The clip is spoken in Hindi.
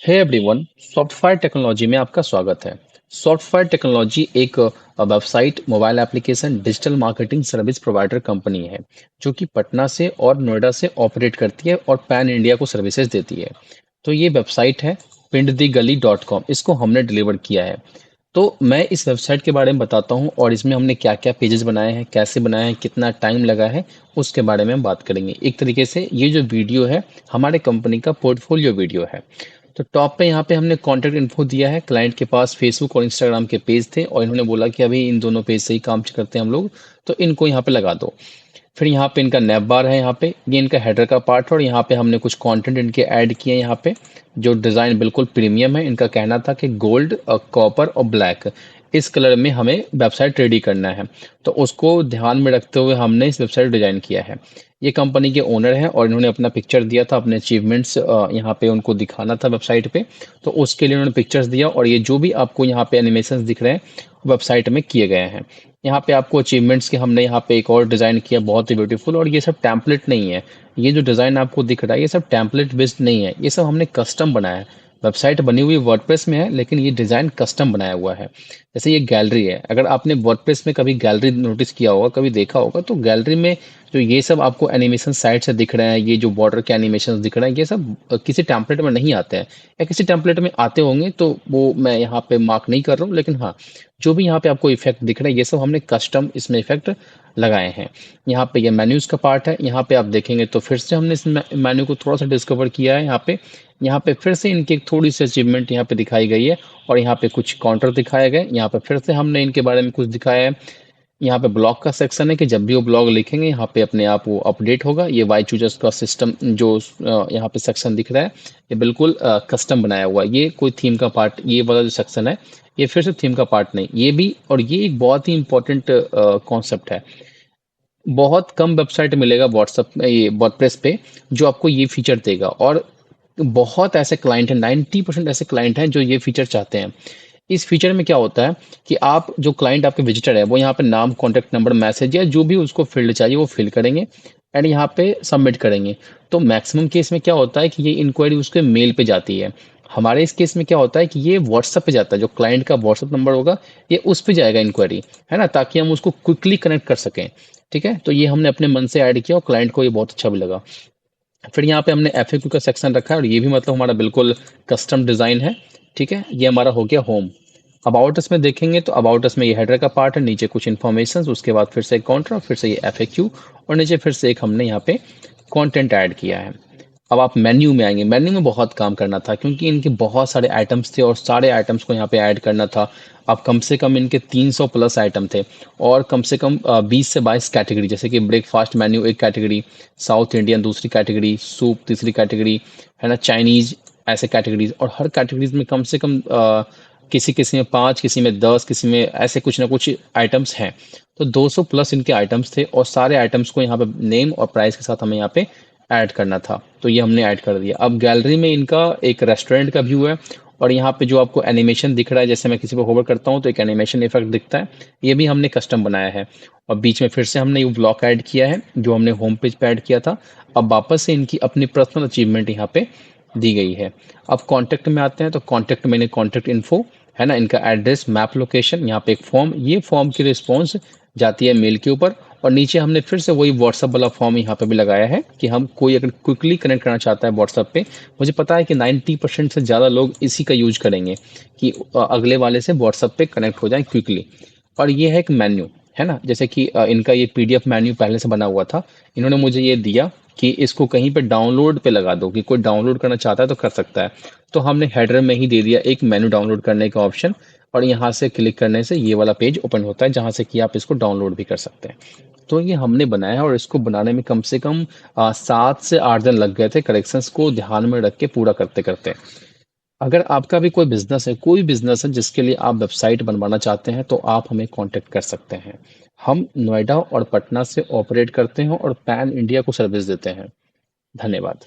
हे एवरीवन, सॉफ्टफायर टेक्नोलॉजी में आपका स्वागत है। सॉफ्टफायर टेक्नोलॉजी एक website, mobile application, digital marketing service provider company है, जो कि पटना से और नोएडा से ऑपरेट करती है और पैन इंडिया को सर्विसेज देती है। तो ये वेबसाइट है पिंडदीगली.com, इसको हमने डिलीवर किया है। तो मैं इस वेबसाइट के बारे में बताता हूँ और इसमें हमने क्या-क्या पेजेस बनाए हैं, कैसे बनाए हैं, कितना टाइम लगा है, उसके बारे में हम बात करेंगे। एक तरीके से ये जो वीडियो है, हमारे कंपनी का पोर्टफोलियो वीडियो है। तो टॉप पे यहाँ पे हमने कॉन्टैक्ट इन्फो दिया है। क्लाइंट के पास फेसबुक और इंस्टाग्राम के पेज थे और इन्होंने बोला कि अभी इन दोनों पेज से ही काम करते हैं हम लोग, तो इनको यहाँ पे लगा दो। फिर यहाँ पे इनका नैप बार है, यहाँ पे ये इनका हेडर का पार्ट है और यहाँ पे हमने कुछ कंटेंट इनके ऐड किए हैं यहाँ पे। जो डिज़ाइन बिल्कुल प्रीमियम है। इनका कहना था कि गोल्ड, कॉपर और ब्लैक, इस कलर में हमें वेबसाइट रेडी करना है। तो उसको ध्यान में रखते हुए हमने इस वेबसाइट डिज़ाइन किया है। ये कंपनी के ओनर हैं और इन्होंने अपना पिक्चर दिया था, अपने अचीवमेंट्स यहाँ पे उनको दिखाना था वेबसाइट पे। तो उसके लिए उन्होंने पिक्चर्स दिया और ये जो भी आपको यहाँ पे एनिमेशंस दिख रहे हैं, वेबसाइट में किए गए हैं। यहाँ पे आपको अचीवमेंट्स के हमने यहाँ पे एक और डिज़ाइन किया, बहुत ही ब्यूटीफुल। और ये सब टेम्पलेट नहीं है। ये जो डिज़ाइन आपको दिख रहा है, ये सब टेम्पलेट बेस्ड नहीं है, ये सब हमने कस्टम बनाया है। वेबसाइट बनी हुई वर्डप्रेस में है, लेकिन ये डिज़ाइन कस्टम बनाया हुआ है। जैसे ये गैलरी है, अगर आपने वर्डप्रेस में कभी गैलरी नोटिस किया होगा, कभी देखा होगा, तो गैलरी में जो ये सब आपको एनिमेशन साइड से दिख रहे हैं, ये जो बॉर्डर के एनिमेशन दिख रहे हैं, ये सब किसी टेम्पलेट में नहीं आते हैं, या किसी टेम्पलेट में आते होंगे तो वो मैं यहाँ पे मार्क नहीं कर रहा हूँ। लेकिन हाँ, जो भी यहाँ पे आपको इफेक्ट दिख रहे हैं, ये सब हमने कस्टम इसमें इफेक्ट लगाए हैं। यहाँ पे ये मेन्यूज का पार्ट है। यहाँ पे आप देखेंगे तो फिर से हमने इस मेन्यू को थोड़ा सा डिस्कवर किया है। यहाँ पे फिर से इनकी एक थोड़ी सी अचीवमेंट यहाँ पे दिखाई गई है और यहाँ पे कुछ काउंटर दिखाए गए। यहाँ पे फिर से हमने इनके बारे में कुछ दिखाया है। यहाँ पे ब्लॉग का सेक्शन है कि जब भी वो ब्लॉग लिखेंगे, यहाँ पे अपने आप वो अपडेट होगा। ये वाई चूजर्स का सिस्टम जो यहाँ पे सेक्शन दिख रहा है, ये बिल्कुल कस्टम बनाया हुआ है। ये कोई थीम का पार्ट, ये वाला जो सेक्शन है, ये फिर से थीम का पार्ट नहीं, ये भी। और ये एक बहुत ही इंपॉर्टेंट कॉन्सेप्ट है। बहुत कम वेबसाइट मिलेगा व्हाट्सएप में, ये वर्डप्रेस पे, जो आपको ये फीचर देगा। और बहुत ऐसे क्लाइंट हैं, 90% ऐसे क्लाइंट हैं जो ये फीचर चाहते हैं। इस फीचर में क्या होता है कि आप जो क्लाइंट आपके विजिटर है, वो यहाँ पे नाम, कॉन्टैक्ट नंबर, मैसेज या जो भी उसको फील्ड चाहिए वो फिल करेंगे एंड यहाँ पे सबमिट करेंगे। तो मैक्सिमम केस में क्या होता है कि ये इंक्वायरी उसके मेल पे जाती है। हमारे इस केस में क्या होता है कि ये व्हाट्सएप पे जाता है। जो क्लाइंट का व्हाट्सएप नंबर होगा, ये उस पे जाएगा इंक्वायरी, है ना, ताकि हम उसको क्विकली कनेक्ट कर सकें। ठीक है, तो ये हमने अपने मन से ऐड किया और क्लाइंट को ये बहुत अच्छा भी लगा। फिर यहाँ पे हमने एफएक्यू का सेक्शन रखा है और ये भी मतलब हमारा बिल्कुल कस्टम डिज़ाइन है। ठीक है, ये हमारा हो गया होम। अबाउट अस में देखेंगे तो अबाउट अस में ये हेडर का पार्ट है, नीचे कुछ इन्फॉर्मेशन, उसके बाद फिर से एक काउंटर, फिर से ये एफएक्यू और नीचे फिर से एक हमने यहाँ पे कंटेंट ऐड किया है। अब आप मेन्यू में आएंगे। मेन्यू में बहुत काम करना था क्योंकि इनके बहुत सारे आइटम्स थे और सारे आइटम्स को यहाँ पे ऐड करना था। अब कम से कम इनके 300 प्लस आइटम थे और कम से कम 20 से 22 कैटेगरी, जैसे कि ब्रेकफास्ट मेन्यू एक कैटेगरी, साउथ इंडियन दूसरी कैटेगरी, सूप तीसरी कैटेगरी, है ना, चाइनीज, ऐसे कैटेगरीज। और हर कैटेगरीज में कम से कम किसी किसी में 5, किसी में 10, किसी में ऐसे कुछ ना कुछ आइटम्स हैं। तो 200 प्लस इनके आइटम्स थे और सारे आइटम्स को यहाँ पे नेम और प्राइस के साथ हमें यहाँ पे ऐड करना था। तो ये हमने ऐड कर दिया। अब गैलरी में इनका एक रेस्टोरेंट का व्यू है और यहाँ पे जो आपको एनिमेशन दिख रहा है, जैसे मैं किसी पर होवर करता हूँ तो एक एनिमेशन इफेक्ट दिखता है, ये भी हमने कस्टम बनाया है। और बीच में फिर से हमने ये ब्लॉक ऐड किया है जो हमने होम पेज पे ऐड किया था। अब वापस से इनकी अपनी पर्सनल अचीवमेंट यहाँ पे दी गई है। अब कॉन्टैक्ट में आते हैं तो कॉन्टैक्ट में कॉन्टैक्ट इन्फो, है ना, इनका एड्रेस, मैप लोकेशन, यहाँ पे एक फॉर्म, ये फॉर्म की रिस्पॉन्स जाती है मेल के ऊपर। और नीचे हमने फिर से वही व्हाट्सअप वाला फॉर्म यहाँ पे भी लगाया है कि हम कोई अगर क्विकली कनेक्ट करना चाहता है व्हाट्सअप पे, मुझे पता है कि 90% से ज़्यादा लोग इसी का यूज करेंगे कि अगले वाले से व्हाट्सअप पे कनेक्ट हो जाए क्विकली। और ये है एक मेन्यू, है ना, जैसे कि इनका ये पीडीएफ मेन्यू पहले से बना हुआ था। इन्होंने मुझे ये दिया कि इसको कहीं पे डाउनलोड पे लगा दो, कि कोई डाउनलोड करना चाहता है तो कर सकता है। तो हमने हेडर में ही दे दिया एक मेन्यू डाउनलोड करने का ऑप्शन और यहाँ से क्लिक करने से ये वाला पेज ओपन होता है जहाँ से कि आप इसको डाउनलोड भी कर सकते हैं। तो ये हमने बनाया है और इसको बनाने में कम से कम 7 से 8 दिन लग गए थे, करेक्शंस को ध्यान में रख के पूरा करते करते। अगर आपका भी कोई बिजनेस है, कोई बिजनेस है जिसके लिए आप वेबसाइट बनवाना चाहते हैं, तो आप हमें कांटेक्ट कर सकते हैं। हम नोएडा और पटना से ऑपरेट करते हैं और पैन इंडिया को सर्विस देते हैं। धन्यवाद।